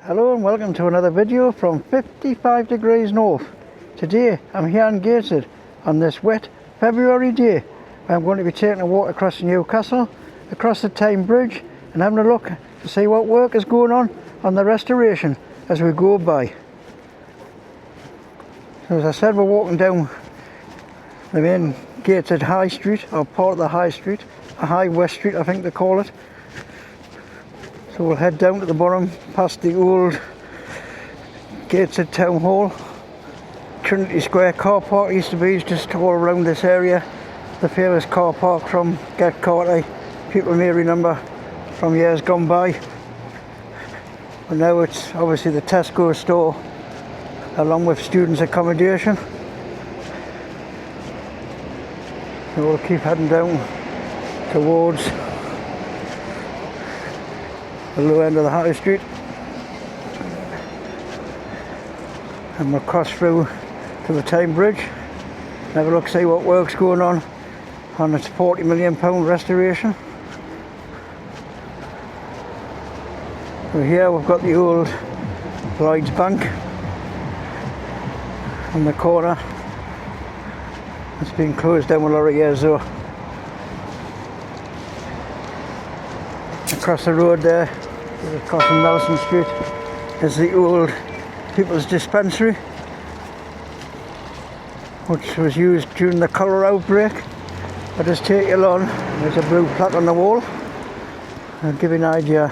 Hello and welcome to another video from 55 degrees north. Today I'm here in Gateshead on this wet February day. I'm going to be taking a walk across Newcastle, across the Tyne Bridge, and having a look to see what work is going on the restoration as we go by. So as I said, we're walking down the main Gateshead High Street, or part of the High Street, a High West Street I think they call it. So we'll head down to the bottom past the old Gateshead Town Hall. Trinity Square car park used to be just all around this area. The famous car park from Gateshead, people may remember from years gone by. But now it's obviously the Tesco store along with students' accommodation. So we'll keep heading down towards the low end of the High Street, and we'll cross through to the Tyne Bridge and have a look, see what work's going on its £40 million restoration. So here we've got the old Lloyd's Bank on the corner. It's been closed down a lot of years though. Across the road there, across from Nelson Street, is the old People's Dispensary, which was used during the cholera outbreak. I'll just take you along. There's a blue plaque on the wall. I'll give you an idea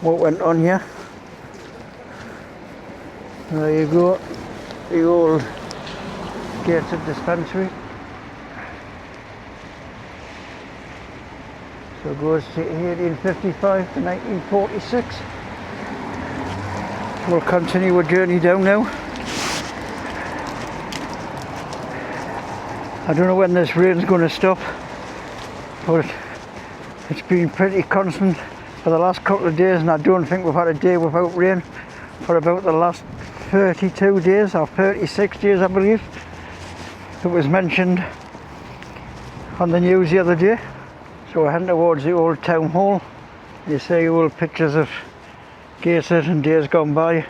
what went on here. There you go, the old Gateshead Dispensary. So it goes to 1855 to 1946. We'll continue our journey down now. I don't know when this rain's going to stop, but it's been pretty constant for the last couple of days, and I don't think we've had a day without rain for about the last 32 days or 36 days I believe. It was mentioned on the news the other day. So we're heading towards the old town hall. You see old pictures of Gateshead and days gone by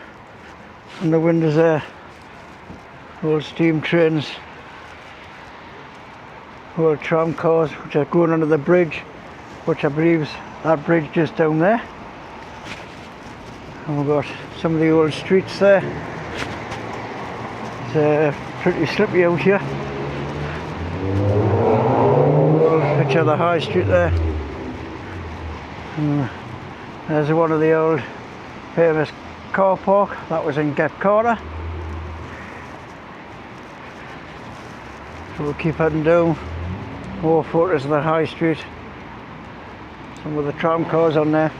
on the windows there. Old steam trains, old tram cars which are going under the bridge, which I believe is that bridge just down there. And we've got some of the old streets there. It's pretty slippery out here. Picture of the High Street there. And there's one of the old famous car park that was in Gateshead. So we'll keep heading down. More photos of the High Street. Some of the tram cars on there.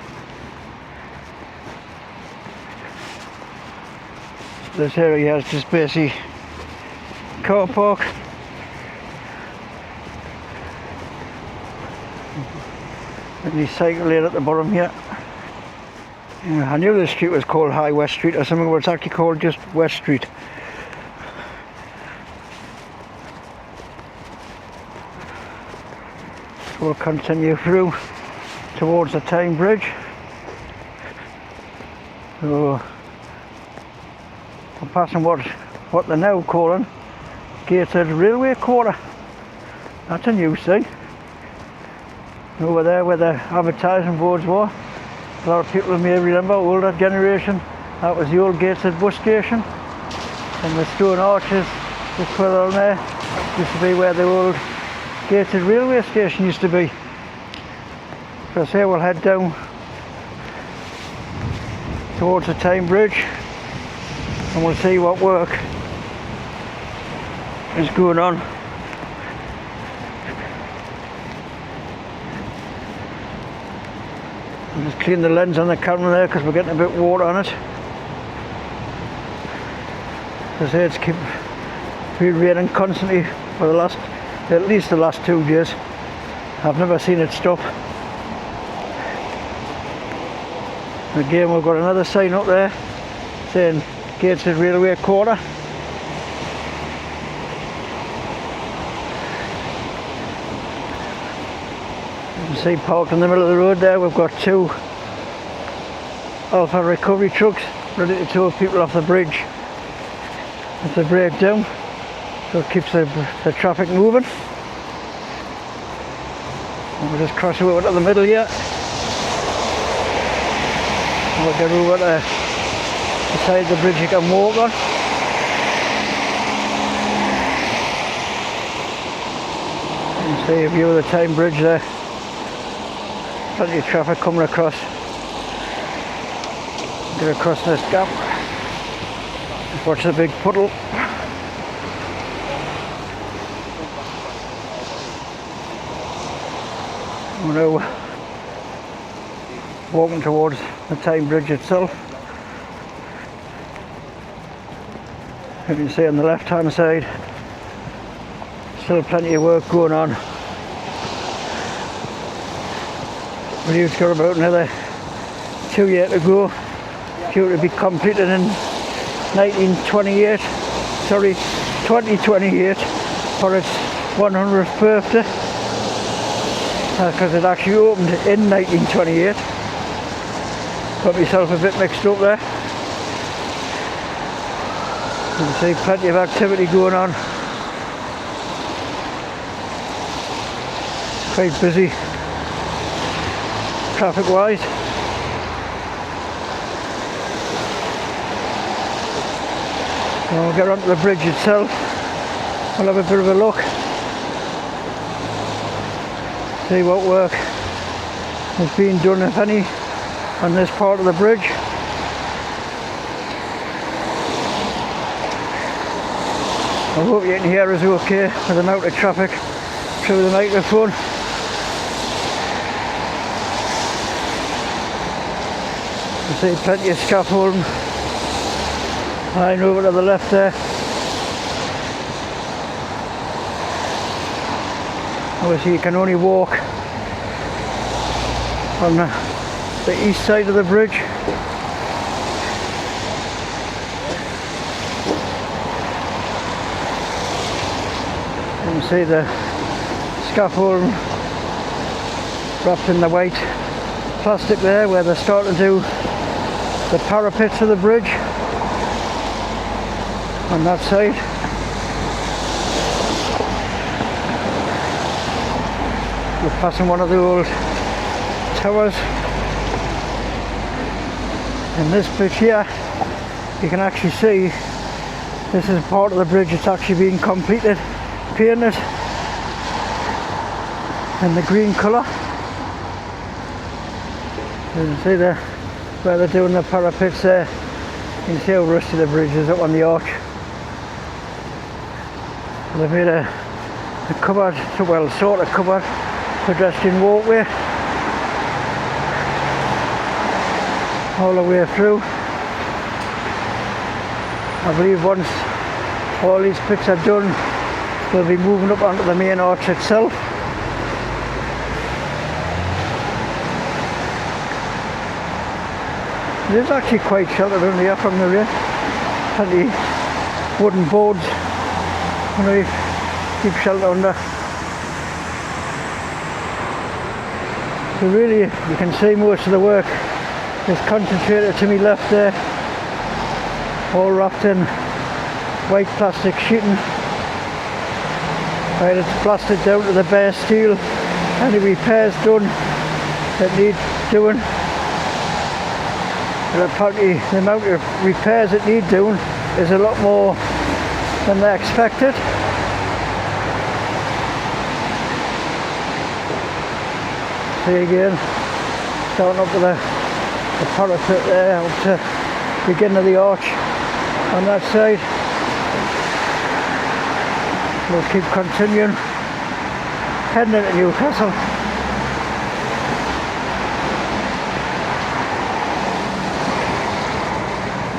This area is just basically car park. And the cycle lane at the bottom here. I knew this street was called High West Street or something, but it's actually called just West Street. So we'll continue through towards the Tyne Bridge. So we're passing what they're now calling Gateshead Railway Quarter. That's a new thing. Over there where the advertising boards were, a lot of people may remember, older generation, that was the old Gateshead bus station, and the stone arches just further on there used to be where the old Gateshead railway station used to be. So here we'll head down towards the Tyne Bridge and we'll see what work is going on. I'll just clean the lens on the camera there because we're getting a bit of water on it. As I say, it's been raining constantly for at least the last 2 years. I've never seen it stop. Again, we've got another sign up there saying Gateshead Railway Quarter. You can see parked in the middle of the road there, we've got two Alpha recovery trucks ready to tow people off the bridge if they break down, so it keeps the traffic moving. And we'll just cross over to the middle here. And we'll get over to the side of the bridge you can walk on. You can see a view of the Tyne Bridge there. Plenty of traffic coming across. Get across this gap. Just watch the big puddle. We're now walking towards the Tyne Bridge itself. You can see on the left hand side, still plenty of work going on. We've got about another 2 years to go, due to be completed in 2028 for its 100th birthday, because it actually opened in 1928. Got myself a bit mixed up there. You can see plenty of activity going on. Quite busy traffic wise. And we'll get onto the bridge itself. We'll have a bit of a look, see what work has been done, if any, on this part of the bridge. I hope you can hear us okay with the amount of traffic through the microphone. You see plenty of scaffolding lying over to the left there. Obviously you can only walk on the east side of the bridge. You can see the scaffolding wrapped in the white plastic there, where they're starting to do the parapets of the bridge on that side. We're passing one of the old towers. In this bit here, you can actually see this is part of the bridge that's actually being completed, painted in the green colour. You can see there where they're doing the parapets there. You can see how rusty the bridge is up on the arch. They've made a covered, well, sort of covered pedestrian walkway all the way through. I believe once all these bits are done, we'll be moving up onto the main arch itself. It is actually quite sheltered under here from the rain. Plenty wooden boards, you know, you keep shelter under. So really, you can see most of the work is concentrated to my left there, all wrapped in white plastic sheeting. Right, it's plastered down to the bare steel. Any repairs done that need doing. But apparently the amount of repairs that need doing is a lot more than they expected. See again, starting up with the parapet there, up to the beginning of the arch on that side. We'll keep continuing, heading into Newcastle.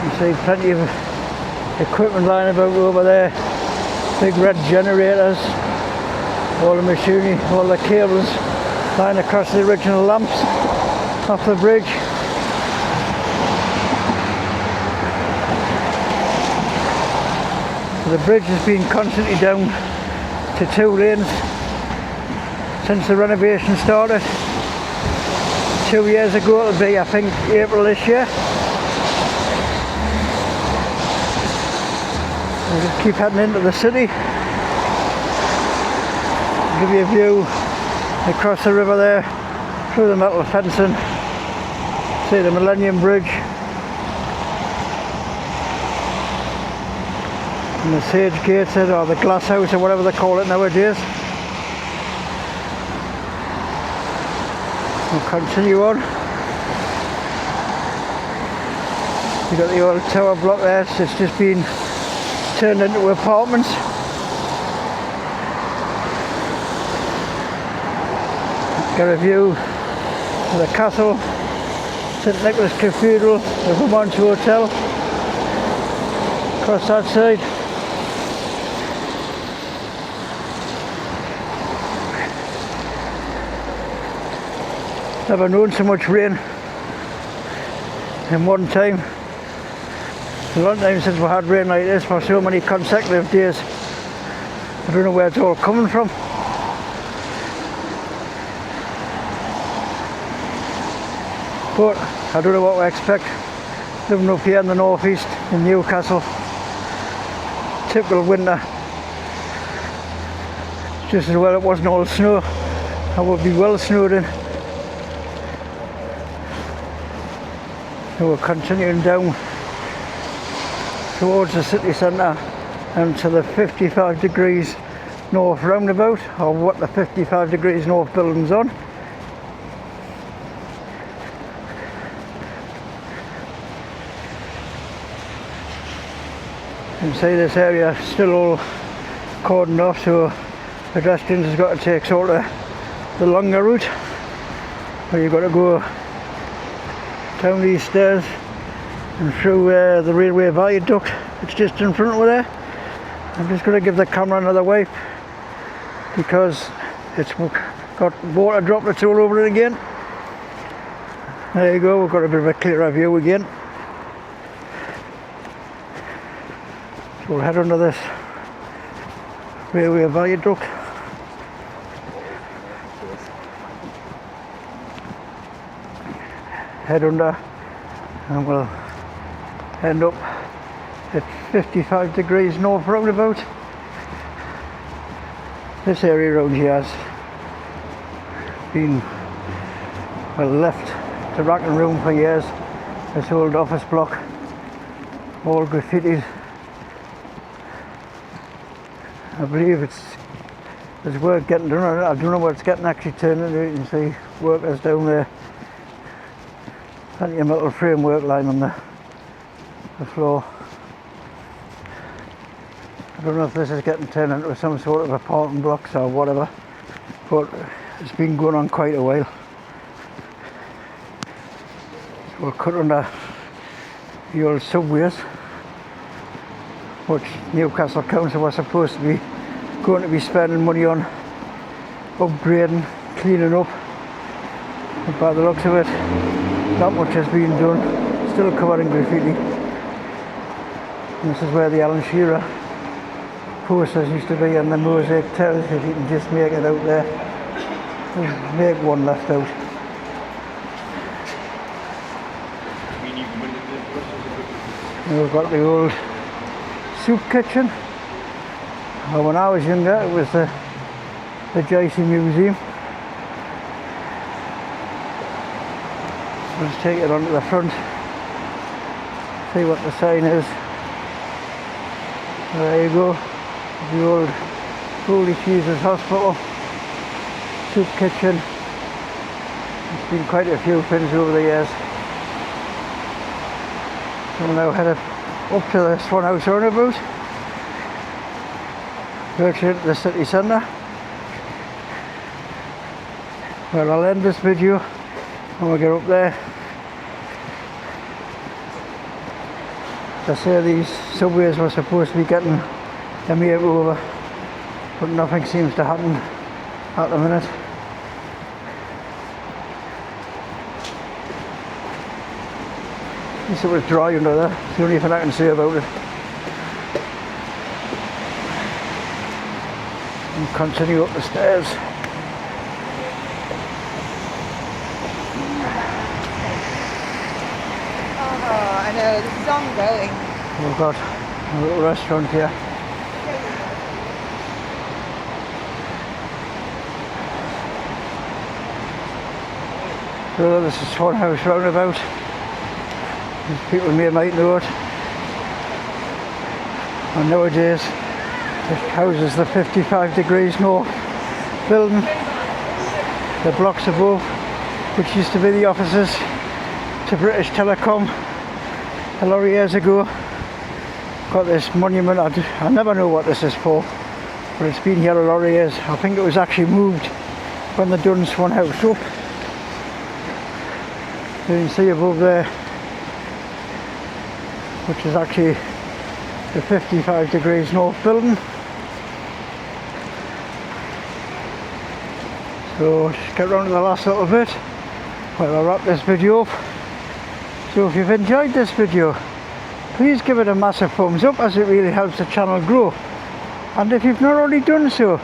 You see plenty of equipment lying about over there, big red generators, all the machinery, all the cables lying across the original lamps off the bridge. The bridge has been constantly down to 2 lanes since the renovation started. 2 years ago. It'll be, I think, April this year. We'll just keep heading into the city. Give you a view across the river there, through the metal fencing. See the Millennium Bridge. And the Sage Gateshead, or the Glass House, or whatever they call it nowadays. We'll continue on. You've got the old tower block there, it's just been turned into apartments. Got a view of the castle, St Nicholas Cathedral, the Vermont Hotel, across that side. Never known so much rain in one time. It's a long time since we had rain like this for so many consecutive days. I don't know where it's all coming from. But I don't know what we expect. Living up here in the northeast in Newcastle. Typical winter. Just as well it wasn't all snow. I would be well snowed in. So we're continuing down towards the city centre and to the 55 degrees north roundabout, or what the 55 degrees north building's on. You can see this area still all cordoned off, so pedestrians have got to take sort of the longer route, where you've got to go down these stairs and through the railway viaduct. It's just in front of there. I'm just going to give the camera another wipe because it's got water droplets all over it again. There you go, we've got a bit of a clearer view again. So we'll head under this railway viaduct. Head under and we'll end up at 55 degrees north roundabout. This area around here has been well left to rack and ruin for years. This old office block, all graffitied. I believe there's work getting done on it. I don't know what it's getting actually turned into. You can see workers down there. Plenty of metal framework lying on the floor. I don't know if this is getting turned into some sort of apartment blocks or whatever, but it's been going on quite a while. So we'll cut under the old subways, which Newcastle Council was supposed to be going to be spending money on upgrading, cleaning up, but by the looks of it, not much has been done, still covered in graffiti. And this is where the Alan Shearer posters used to be, and the mosaic tiles, if you can just make it out there. There's make one left out. And we've got the old soup kitchen. Well, when I was younger it was the JC Museum. Let's take it onto the front, see what the sign is. There you go, the old Holy Jesus Hospital, soup kitchen. There's been quite a few things over the years. So we'll now head up to the Swan House roundabout, virtually into the city centre. Well, I'll end this video when we get up there. I say these subways were supposed to be getting a makeover, but nothing seems to happen at the minute. At least it was dry under there, it's the only thing I can say about it. And continue up the stairs. I know, this is ongoing. We've got a little restaurant here. So this is Swan House roundabout. These people might know it. And nowadays it houses the 55 degrees north building, the blocks above, which used to be the offices to British Telecom a lot of years ago. Got this monument, I never know what this is for, but it's been here a lot of years. I think it was actually moved when they done Swan House up. You can see above there, which is actually the 55 degrees north building. So just get round to the last little bit while I wrap this video up. So if you've enjoyed this video, please give it a massive thumbs up, as it really helps the channel grow. And if you've not already done so,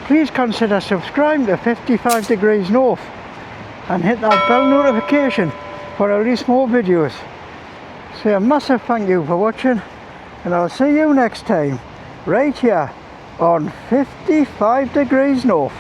please consider subscribing to 55 degrees north and hit that bell notification for I release more videos. So a massive thank you for watching, and I'll see you next time right here on 55 degrees north.